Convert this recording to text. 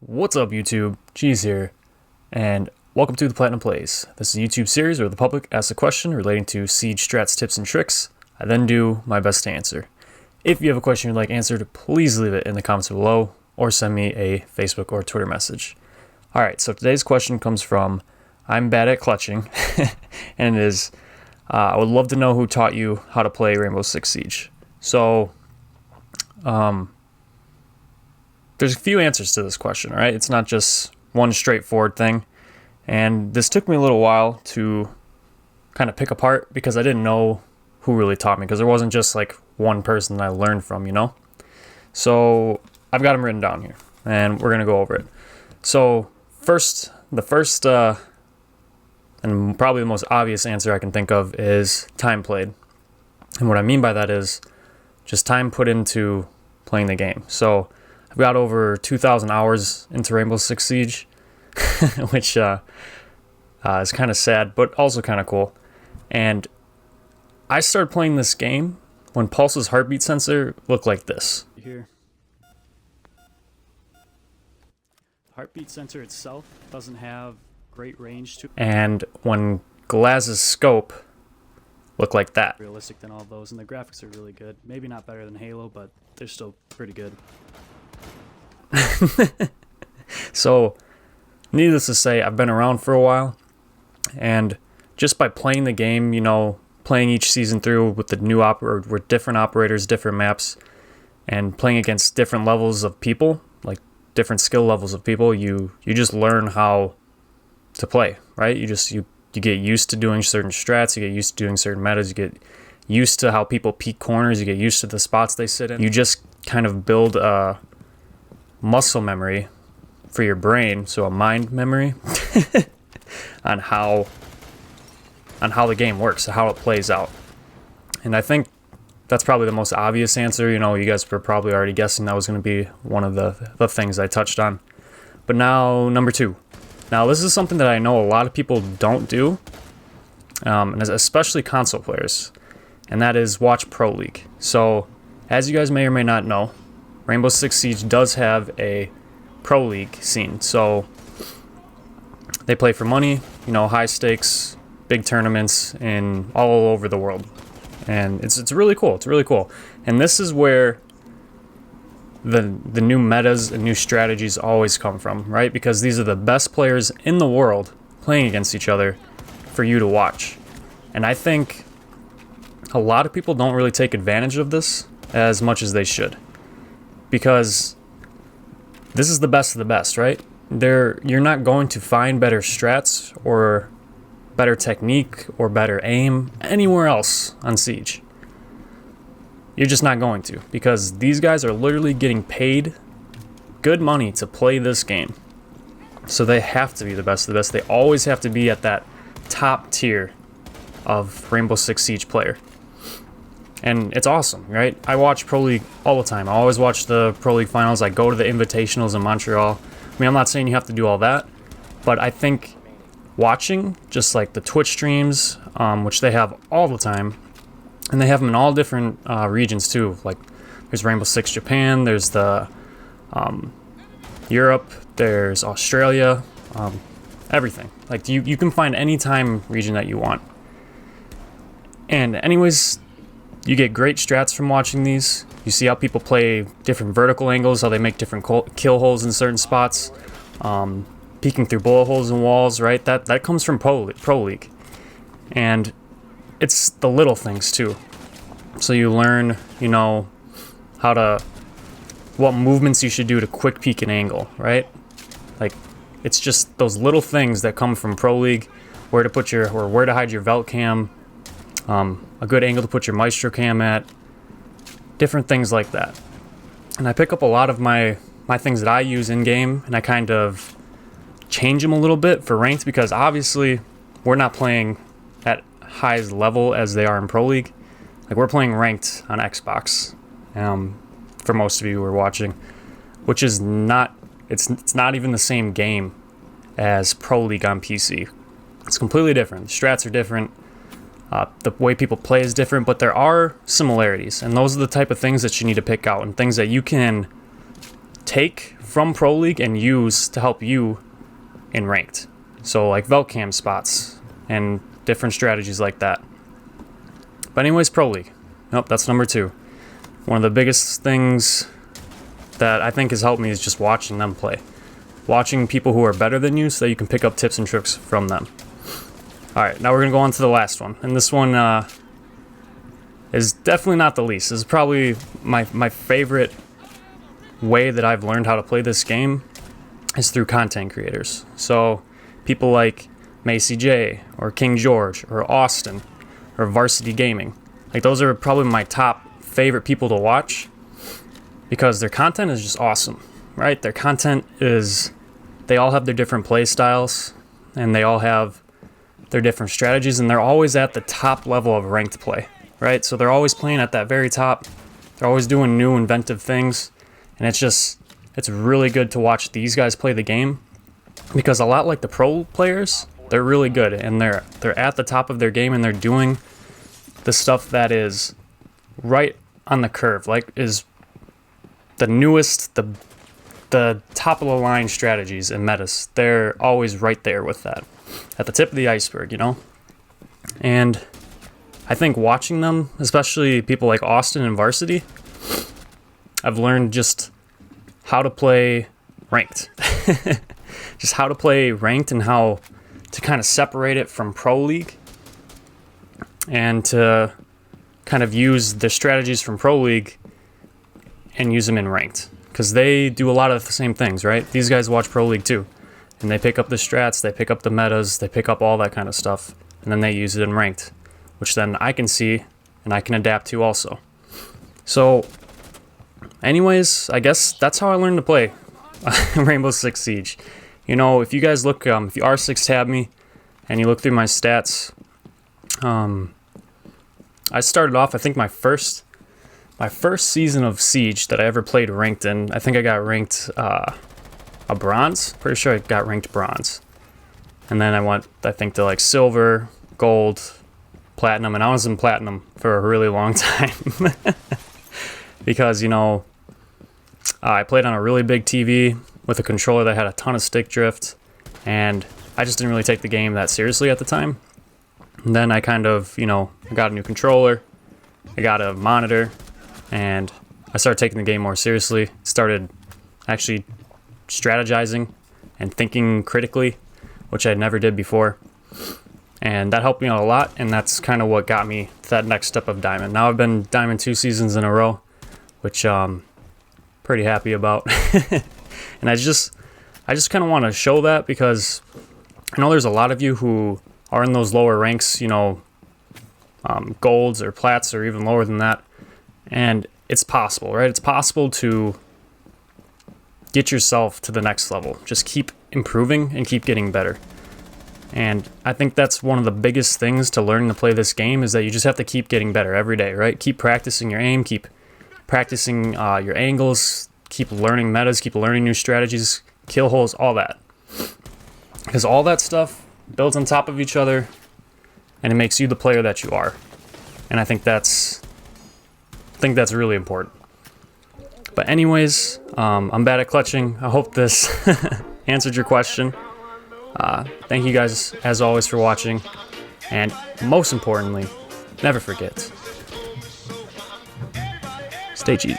What's up YouTube, Cheese here, and welcome to the Platinum Plays. This is a YouTube series where the public asks a question relating to Siege strats, tips, and tricks. I then do my best to answer. If you have a question you'd like answered, please leave it in the comments below or send me a Facebook or Twitter message. Alright, so today's question comes from I'm bad at clutching, and it is, I would love to know who taught you how to play Rainbow Six Siege. So, there's a few answers to this question, right? It's not just one straightforward thing. And this took me a little while to kind of pick apart because I didn't know who really taught me, because there wasn't just like one person that I learned from, you know? So I've got them written down here and we're going to go over it. So the first and probably the most obvious answer I can think of is time played. And what I mean by that is just time put into playing the game. So I've got over 2,000 hours into Rainbow Six Siege, which is kind of sad, but also kind of cool. And I started playing this game when Pulse's heartbeat sensor looked like this. Here, heartbeat sensor itself doesn't have great range to it. And when Glaz's scope looked like that. Realistic than all of those, and the graphics are really good. Maybe not better than Halo, but they're still pretty good. So, needless to say, I've been around for a while, and just by playing the game, you know, playing each season through with the new with different operators, different maps, and playing against different levels of people, like different skill levels of people, you just learn how to play, right? You get used to doing certain strats, you get used to doing certain metas, you get used to how people peek corners, you get used to the spots they sit in. You just kind of build a muscle memory for your brain, so a mind memory on how the game works, how it plays out. And I think that's probably the most obvious answer. You know, you guys were probably already guessing that was going to be one of the things I touched on. But now, number two. Now, this is something that I know a lot of people don't do, and especially console players, and that is watch Pro League. So, as you guys may or may not know, Rainbow Six Siege does have a Pro League scene. So they play for money, you know, high stakes, big tournaments in all over the world. And it's really cool. It's really cool. And this is where the new metas and new strategies always come from, right? Because these are the best players in the world playing against each other for you to watch. And I think a lot of people don't really take advantage of this as much as they should. Because this is the best of the best, right? You're not going to find better strats or better technique or better aim anywhere else on Siege. You're just not going to, because these guys are literally getting paid good money to play this game. So they have to be the best of the best. They always have to be at that top tier of Rainbow Six Siege player. And it's awesome, right? I watch Pro League all the time. I always watch the Pro League finals. I go to the invitationals in Montreal. I mean, I'm not saying you have to do all that, but I think watching just like the Twitch streams, which they have all the time, and they have them in all different regions too. Like there's Rainbow Six Japan, there's the Europe, there's Australia, everything. Like you can find any time region that you want. And anyways, you get great strats from watching these. You see how people play different vertical angles, how they make different kill holes in certain spots, peeking through bullet holes in walls, right? That comes from Pro League. And it's the little things too. So you learn, you know, what movements you should do to quick peek an angle, right? Like, it's just those little things that come from Pro League, where to hide your Velt cam, a good angle to put your Maestro cam at, different things like that. And I pick up a lot of my things that I use in game, and I kind of change them a little bit for ranked, because obviously we're not playing at high level as they are in Pro League. Like, we're playing ranked on Xbox, for most of you who are watching, which is not even the same game as Pro League on PC. It's completely different. The strats are different. The way people play is different, but there are similarities, and those are the type of things that you need to pick out, and things that you can take from Pro League and use to help you in ranked. So like Velcam spots and different strategies like that. But anyways, Pro League. Nope, that's number 2. One of the biggest things that I think has helped me is just watching them play. Watching people who are better than you so that you can pick up tips and tricks from them. Alright, now we're going to go on to the last one. And this one is definitely not the least. This is probably my favorite way that I've learned how to play this game is through content creators. So people like Macy J, or King George, or Austin, or Varsity Gaming. Like those are probably my top favorite people to watch because their content is just awesome, right? Their content is, they all have their different play styles and they all have their different strategies and they're always at the top level of ranked play, right? So they're always playing at that very top. They're always doing new inventive things and it's really good to watch these guys play the game because a lot like the pro players, they're really good and they're at the top of their game and they're doing the stuff that is right on the curve, like is the newest, the top of the line strategies and metas. They're always right there with that, at the tip of the iceberg, you know? And I think watching them, especially people like Austin and Varsity, I've learned just how to play ranked. Just how to play ranked and how to kind of separate it from Pro League and to kind of use the strategies from Pro League and use them in ranked because they do a lot of the same things, right? These guys watch Pro League too and they pick up the strats, they pick up the metas, they pick up all that kind of stuff and then they use it in ranked, which then I can see and I can adapt to also. So anyways, I guess that's how I learned to play Rainbow Six Siege. You know, if you guys look, if you R6 tab me and you look through my stats, I started off, I think my first season of Siege that I ever played ranked in, I think I got ranked a bronze. Pretty sure I got ranked bronze. And then I went, I think, to like silver, gold, platinum, and I was in platinum for a really long time. Because, you know, I played on a really big TV with a controller that had a ton of stick drift, and I just didn't really take the game that seriously at the time. And then I kind of, you know, I got a new controller, I got a monitor, and I started taking the game more seriously, started actually strategizing and thinking critically, which I never did before. And that helped me out a lot, and that's kind of what got me to that next step of Diamond. Now I've been Diamond 2 seasons in a row, which I'm pretty happy about. And I just kind of want to show that because I know there's a lot of you who are in those lower ranks, you know, golds or plats or even lower than that. And it's possible, right? It's possible to get yourself to the next level. Just keep improving and keep getting better. And I think that's one of the biggest things to learn to play this game is that you just have to keep getting better every day, right? Keep practicing your aim, keep practicing your angles, keep learning metas, keep learning new strategies, kill holes, all that. Because all that stuff builds on top of each other and it makes you the player that you are. And I think that's really important. But anyways, I'm bad at clutching. I hope this answered your question. Thank you guys, as always, for watching. And most importantly, never forget, stay cheesy.